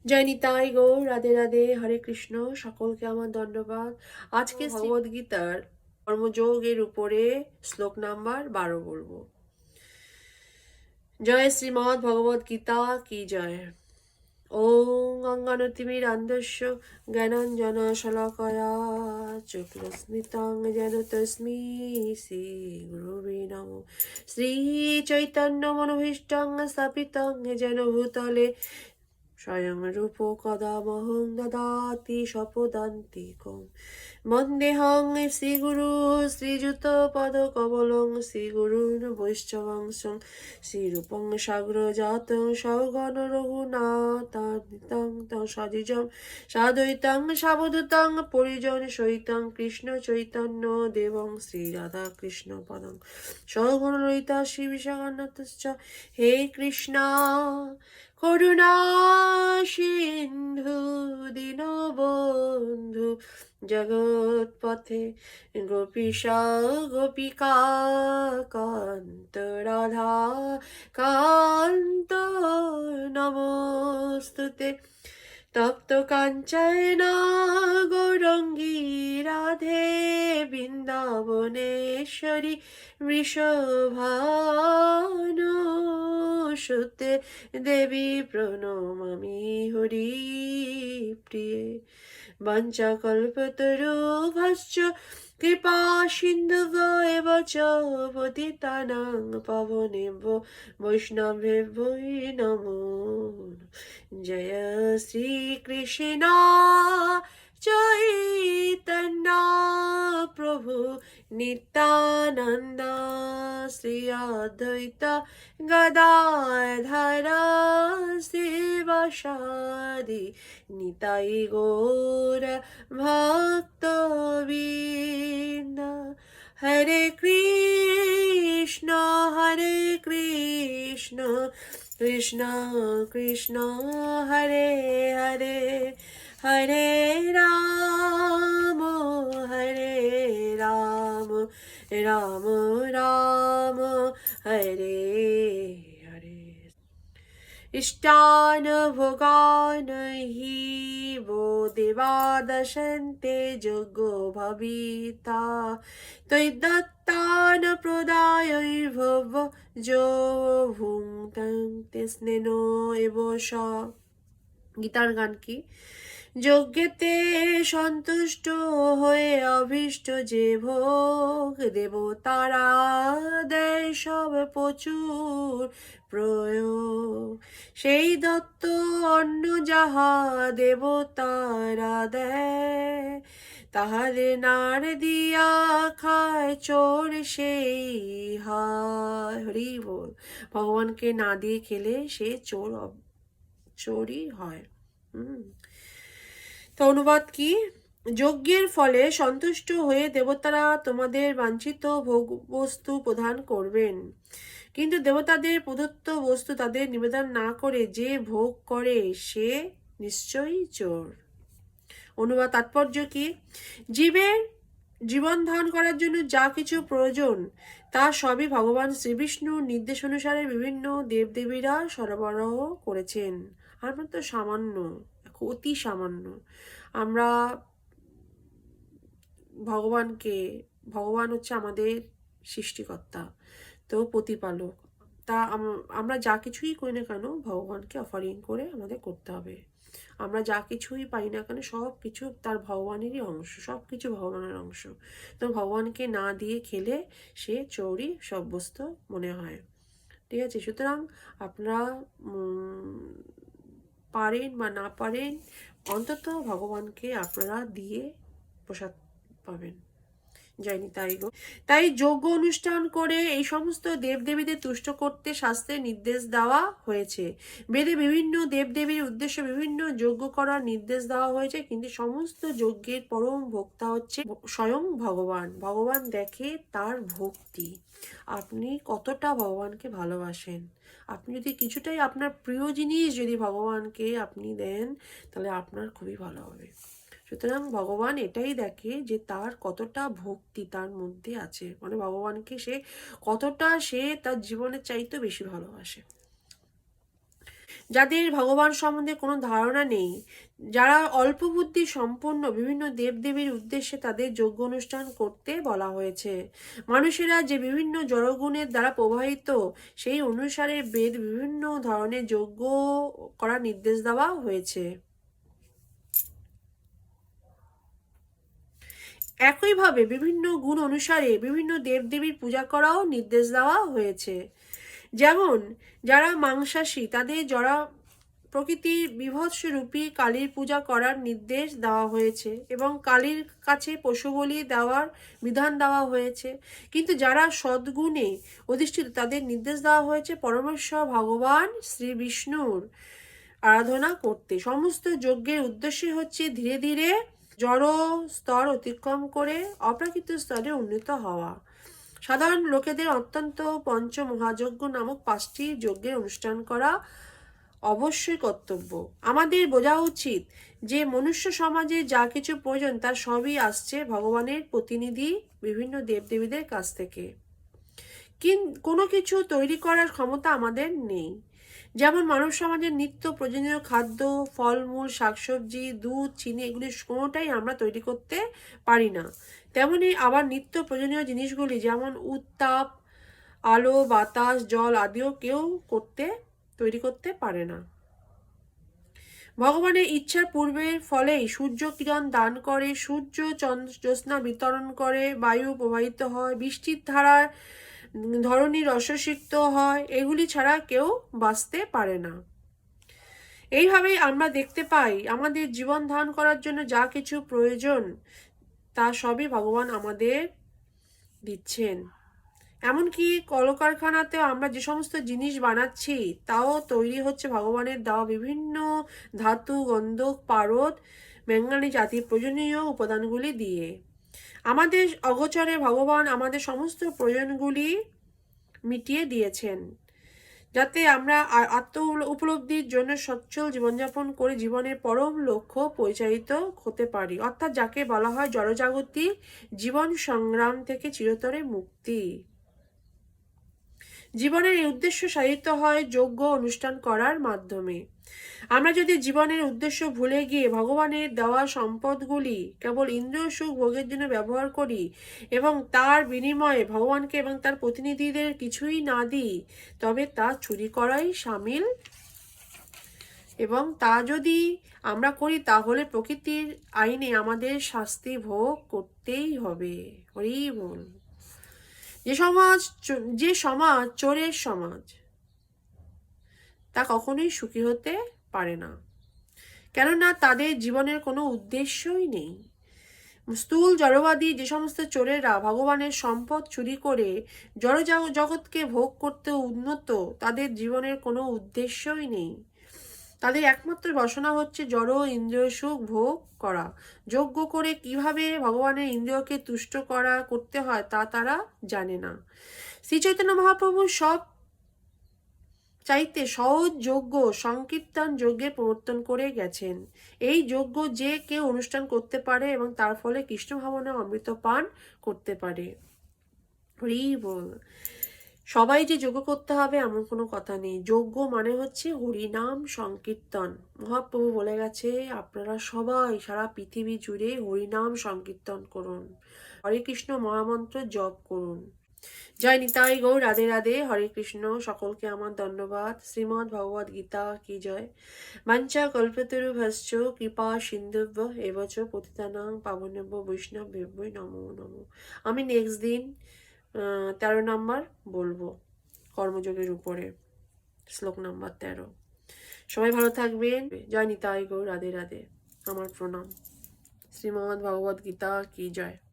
জয় নিতাই গৌর, রাধে রাধে, হরে কৃষ্ণ। সকলকে আমার দণ্ডবাদ। আজকে ভগবদ গীতার কর্মযোগের উপরে শ্লোক নাম্বার 12 বলবো। জয় শ্রীমৎ ভগবদ গীতা কি জয়। ওং অঙ্গনতিমিরান্ধস্য জ্ঞানাঞ্জন শলাকয়া চক্ষুস্মিতাং যেন তস্मै শ্রী গুরবে নমঃ। শ্রী চৈতন্য মনোভীষ্টং স্থাপিতং যেন ভূতলে স্বয়ং রূপ কদামহং দদাতি স্বপদান্তিকং। বন্দেহং শ্রীগুরু শ্রীযুত পদ কমলং শ্রীগুরুন বৈষ্ণবংশং শ্রীরূপং সাগ্রজাতং সগণ রঘুনাথান্বিতং তং সজিজং সাদ্বৈতং সাবধূতং পরিজন সহিতং কৃষ্ণ চৈতন্য দেবং শ্রী রাধা কৃষ্ণ পদং সগণ ললিতা শ্রী বিশাখান্বিতশ্চ। হে কৃষ্ণা করুণা সিন্ধু দীনবন্ধু জগৎপথে গোপীশা গোপিকা কান্ত রাধা কান্ত নমস্তুতে। তপ্ত কাঞ্চন গৌরঙ্গী রাধে বৃন্দাবনেশ্বরী বৃষভানুসুতে দেবী প্রণমামি হরি প্রিয়ে। বাঞ্ছাকল্পতরুভ্যশ্চ কৃপা সিন্ধুভ্যেব চ পতিতানাং পাবনেভ্যো বৈষ্ণবেভ্যো নমো। জয় শ্রীকৃষ্ণ চৈতন্য প্রভু নিত্যানন্দ শ্রী অদ্বৈত গদাধর শিবাসাদি নিতাই গৌর ভক্তবৃন্দ। হরে কৃষ্ণ কৃষ্ণ কৃষ্ণ হরে হরে, হরে রাম রাম রাম হরে হরে। ইষ্টান ভোগান হি वो देवा दशन्ते যজ্ঞো ভবিতা তৈদত্তান প্রদায়ৈর্ভব যো ভুঙ্ক্তং তস্নেনো এব স। গীতার গান কি? যজ্ঞেতে সন্তুষ্ট হয়ে অভীষ্ট যে ভোগ দেবতারা দেয় সব প্রচুর প্রয়োগ, সেই দত্ত অন্ন যাহা দেবতারা দেয় তাহারে নার দিয়া খায় চোর সেই হয়। হরি বল। ভগবানকে না দিয়ে খেলে সে চোরই হয়। তো অনুবাদ কি? যজ্ঞের ফলে সন্তুষ্ট হয়ে দেবতারা তোমাদের বাঞ্ছিত ভোগ বস্তু প্রদান করবেন, কিন্তু দেবতাদের প্রদত্ত বস্তু তাদের নিবেদন না করে যে ভোগ করে সে নিশ্চয়ই চোর। অনুবাদ তাৎপর্য কি? জীবের জীবন ধারণ করার জন্য যা কিছু প্রয়োজন তা সবই ভগবান শ্রীবিষ্ণুর নির্দেশ অনুসারে বিভিন্ন দেবদেবীরা সরবরাহ করেছেন। আমরা তো সামান্য, অতি সামান্য। আমরা ভগবান হচ্ছে আমাদের সৃষ্টিকর্তা, তো প্রতিপালক। তা আমরা যা কিছুই করি না কেন ভগবানকে অফারিং করে আমাদের করতে হবে। আমরা যা কিছুই পাই না কেন সব কিছু তার ভগবানেরই অংশ, সব কিছু ভগবানের অংশ। তো ভগবানকে না দিয়ে খেলে সে চোরই সাব্যস্ত মনে হয়। ঠিক আছে? সুতরাং আপনারা পারেন বা না পারেন অন্তত ভগবানকে আপনারা দিয়ে প্রসাদ পাবেন। জয় নিতাই গো। তাই যজ্ঞ অনুষ্ঠান করে এই সমস্ত দেবদেবীদের তুষ্ট করতে শাস্ত্রে নির্দেশ দেওয়া হয়েছে। বেদে বিভিন্ন দেবদেবীর উদ্দেশ্যে বিভিন্ন যজ্ঞ করার নির্দেশ দেওয়া হয়েছে, কিন্তু সমস্ত যজ্ঞের পরম ভোক্তা হচ্ছে স্বয়ং ভগবান। ভগবান দেখে তার ভক্তি, আপনি কতটা ভগবানকে ভালোবাসেন। আপনি যদি কিছুটাই আপনার প্রিয় জিনিস যদি ভগবানকে আপনি দেন তাহলে আপনার খুবই ভালো হবে। সুতরাং ভগবান এটাই দেখে যে তার কতটা ভক্তি তার মধ্যে আছে, মানে ভগবানকে সে তার জীবনের চাইতে বেশি ভালোবাসে। যাদের ভগবান সম্বন্ধে কোনো ধারণা নেই, যারা অল্প বুদ্ধি সম্পন্ন, বিভিন্ন দেবদেবীর উদ্দেশ্যে তাদের যজ্ঞ অনুষ্ঠান করতে বলা হয়েছে। মানুষেরা যে বিভিন্ন জড়গুণের দ্বারা প্রভাবিত, সেই অনুসারে বেদ বিভিন্ন ধরনের যজ্ঞ করার নির্দেশ দেওয়া হয়েছে। একইভাবে বিভিন্ন গুণ অনুসারে বিভিন্ন দেবদেবীর পূজা করাও নির্দেশ দেওয়া হয়েছে। যেমন যারা মাংসাশী, তাদের যারা প্রকৃতির বিভৎস রূপী কালীর পূজা করার নির্দেশ দেওয়া হয়েছে এবং কালীর কাছে পশু বলি দেওয়ার বিধান দেওয়া হয়েছে। কিন্তু যারা সদ্গুণে অধিষ্ঠিত, তাদের নির্দেশ দেওয়া হয়েছে পরমেশ্বর ভগবান শ্রী বিষ্ণুর আরাধনা করতে। সমস্ত যজ্ঞের উদ্দেশ্য হচ্ছে ধীরে ধীরে জড় স্তর অতিক্রম করে অপ্রাকৃত স্তরে উন্নীত হওয়া। সাধারণ লোকেদের অত্যন্ত পঞ্চ মহাযজ্ঞ নামক 5টি যজ্ঞের অনুষ্ঠান করা অবশ্যই কর্তব্য। আমাদের বোঝা উচিত যে মনুষ্য সমাজে যা কিছু প্রয়োজন তার সবই আসছে ভগবানের প্রতিনিধি বিভিন্ন দেবদেবীদের কাছ থেকে। কোনো কিছু তৈরি করার ক্ষমতা আমাদের নেই। যেমন মানব সমাজের নিত্য প্রয়োজনীয় খাদ্য, ফলমূল, শাকসবজি, দুধ, চিনি, এগুলি কোনোটাই আমরা তৈরি করতে পারি না। তেমনি আবার নিত্য প্রয়োজনীয় জিনিসগুলি যেমন উত্তাপ, আলো, বাতাস, জল আদিও কেউ তৈরি করতে পারে না। ভগবানের ইচ্ছার পূর্বের ফলেই সূর্য কিরণ দান করে, সূর্য জ্যোৎস্না বিতরণ করে, বায়ু প্রবাহিত হয়, বৃষ্টির ধারার ধরনী রসসিক্ত হয়, এগুলি ছাড়া কেউ বাঁচতে পারে না। এইভাবেই আমরা দেখতে পাই আমাদের জীবন ধারণ করার জন্য যা কিছু প্রয়োজন তা সবই ভগবান আমাদের দিচ্ছেন। এমনকি কলকারখানাতেও আমরা যে সমস্ত জিনিস বানাচ্ছি তাও তৈরি হচ্ছে ভগবানের দেওয়া বিভিন্ন ধাতু, গন্ধক, পারদ, ম্যাঙ্গানিজ জাতীয় প্রয়োজনীয় উপাদানগুলি দিয়ে। আমাদের অগোচরে ভগবান আমাদের সমস্ত প্রয়োজনগুলি মিটিয়ে দিয়েছেন, যাতে আমরা আত্ম উপলব্ধির জন্য সচ্ছল জীবনযাপন করে জীবনের পরম লক্ষ্য পরিচালিত হতে পারি, অর্থাৎ যাকে বলা হয় জড়জাগতিক জীবন সংগ্রাম থেকে চিরতরে মুক্তি। জীবনের এই উদ্দেশ্য সাধিত হয় যজ্ঞ অনুষ্ঠান করার মাধ্যমে। আমরা যদি জীবনের উদ্দেশ্য ভুলে গিয়ে ভগবানের দেওয়া সম্পদগুলি কেবল ইন্দ্রিয় সুখ ভোগের জন্য ব্যবহার করি এবং তার বিনিময়ে ভগবানকে এবং তার প্রতিনিধিদের কিছুই না দিই, তবে তা চুরি করাই শামিল। এবং তা যদি আমরা করি তাহলে প্রকৃতির আইনে আমাদের শাস্তি ভোগ করতেই হবে। হরি বল। যে সমাজ চোরের সমাজ, তা কখনোই সুখী হতে পারে না, কেননা তাদের জীবনের কোনো উদ্দেশ্যই নেই। স্থূল জড়বাদী যে সমস্ত চোরেরা ভগবানের সম্পদ চুরি করে জড় জগৎকে ভোগ করতে উন্নত, তাদের জীবনের কোনো উদ্দেশ্যই নেই। তাদের একমাত্র বাসনা হচ্ছে জড় ইন্দ্রিয় সুখ ভোগ করা। যজ্ঞ করে কিভাবে ভগবানের ইন্দ্রিয়কে তুষ্ট করতে হয় তা তারা জানে না। শ্রী চৈতন্য মহাপ্রভু সব চাইতে সহজ যজ্ঞ সংকীর্তন যজ্ঞে প্রবর্তন করে গেছেন। এই যজ্ঞ যে কেউ অনুষ্ঠান করতে পারে এবং তার ফলে কৃষ্ণ ভাবনা অমৃত পান করতে পারে। হরি বল। সবাই যে যজ্ঞ করতে হবে এমন কোনো কথা নেই। যজ্ঞ মানে হচ্ছে হরিনাম সংকীর্তন। মহাপ্রভু বলে গেছে আপনারা সবাই সারা পৃথিবী জুড়ে হরিনাম সংকীর্তন করুন, হরে কৃষ্ণ মহামন্ত্র জপ করুন। জয় নিতাই গৌর, রাধে রাধে, হরে কৃষ্ণ। সকলকে আমার ধন্যবাদ। শ্রীমদ্ ভগবদ গীতা কি জয়। বাঞ্ছা কল্পতরু ভস্য কৃপা সিন্ধুভ্য এবচ পতিতানাং পাবনেভ্য বৈষ্ণবেভ্যৈ নমো নমো। আমি নেক্সট দিন 13 নম্বর বলবো কর্মযোগের উপরে, শ্লোক নাম্বার 13। সবাই ভালো থাকবেন। জয় নিতাই গৌর, রাধে রাধে, আমার প্রণাম। শ্রীমদ্ ভগবদ গীতা কি জয়।